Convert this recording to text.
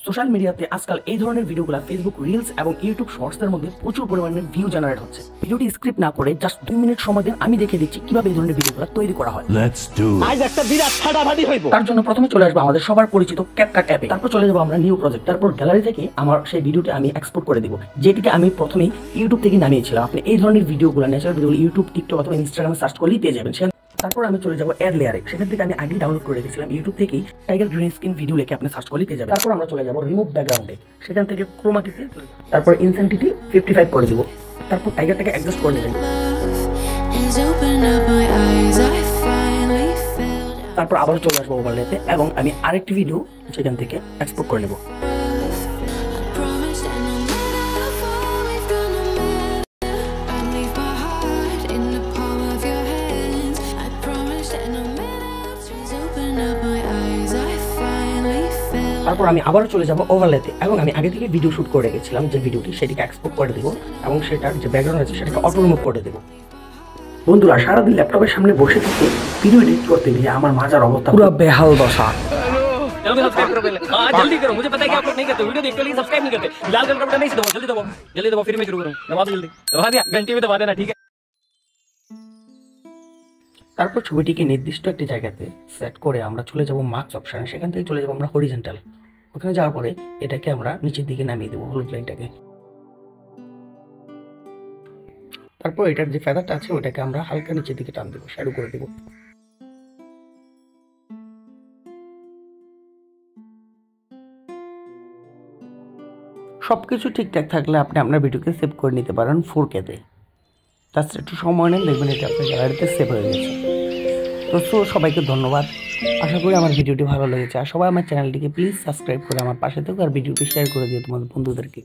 Social মিডিয়াতে আজকাল এই ধরনের ভিডিওগুলো ফেসবুক রিলস এবং ইউটিউব শর্টসের মধ্যে প্রচুর পরিমাণে ভিউ জেনারেট হচ্ছে। ভিডিওটি স্ক্রিপ্ট না করে জাস্ট 2 মিনিট সময় দিন, আমি দেখে দিচ্ছি কিভাবে এই ধরনের ভিডিওগুলো তৈরি করা হয়। আজ একটা বিরাট ফাটাফাটি হইব। তার জন্য প্রথমে চলে আসবো আমাদের সবার পরিচিত ক্যাপকাট অ্যাপে, তারপর চলে যাবো আমরা নিউ প্রজেক্ট, তারপর গ্যালারি থেকে আমার সেই ভিডিওটি আমি এক্সপোর্ট করে দিব, যেটিকে আমি প্রথমেই ইউটিউব থেকে নামিয়েছিলাম। আপনি এই ধরনের ভিডিওগুলো ন্যাচারাল ভিডিওগুলো ইউটিউব, টিকটক অথবা ইনস্টাগ্রামে সার্চ করলেই পেয়ে যাবেন। তারপর আমি চলে যাবো অ্যাড লেয়ারে, সেখান থেকে আমি আগেই ডাউনলোড করে রেখেছিলাম ইউটিউব থেকেই টাইগার গ্রিন স্ক্রিন ভিডিও লিখে আপনি সার্চ করলেই পেয়ে যাবেন। তারপর আমরা চলে যাবো রিমুভ ব্যাকগ্রাউন্ডে, সেখান থেকে ক্রোমাকিতে, তারপর ইনসেন্টিটি 55 করে দিব, তারপর টাইগারটাকে অ্যাডজাস্ট করে নেবেন। তারপর আবার চলে আসবো ওভারলেতে এবং আমি আরেকটি ভিডিও সেখান থেকে এক্সপোর্ট করে নেব। তারপর আমি আবারও চলে যাব ওভারলেতে এবং আমি আগে থেকে ভিডিও শুট করে রেখেছিলাম যে ভিডিওটি, সেটিকে এক্সপোর্ট করে দেবো এবং সেটার যে ব্যাকগ্রাউন্ড আছে সেটাকে অটো রিমুভ করে দেবো। বন্ধুরা, সারাদিন ল্যাপটপের সামনে বসে থেকে ভিডিও এডিট করতে গিয়ে আমার মাজার অবস্থা পুরো বেহাল দশা। सब्सक्राइब करो पहले। हाँ जल्दी करो, मुझे पता है कि आप लोग नहीं करते, वीडियो देखते हो लेकिन सब्सक्राइब नहीं करते। लाल कलर का बटन नहीं दबाओ, जल्दी दबाओ फिर मैं शुरू करूँ। दबा दो जल्दी, दबा दिया, घंटी में दबा देना, ठीक है। তারপর ছবিটিকে নির্দিষ্ট একটি জায়গাতে সেট করে আমরা চলে যাব মার্কস অপশনে, সেখান থেকে চলে যাব আমরা হরিজন্টাল। ওখানে যাওয়ার পরে এটাকে আমরা নিচের দিকে নামিয়ে দেবো, হলুদ লাইনটাকে। তারপর এটার যে ফেদারটা আছে ওটাকে আমরা হালকা নিচের দিকে টান দেবো, শ্যাডো করে দেবো। সবকিছু ঠিকঠাক থাকলে আপনি আপনার ভিডিওকে সেভ করে নিতে পারেন 4K তে। তাছাড়া একটু সময় নেন, দেখবেন এটা আপনার গ্যালারিতে সেভ হয়ে গেছে। তো সবাইকে ধন্যবাদ, আশা করি আমার ভিডিওটি ভালো লেগেছে। আর সবাই আমার চ্যানেলটিকে প্লিজ সাবস্ক্রাইব করে আমার পাশে থাকুক আর ভিডিওটি শেয়ার করে দিও তোমাদের বন্ধুদেরকে।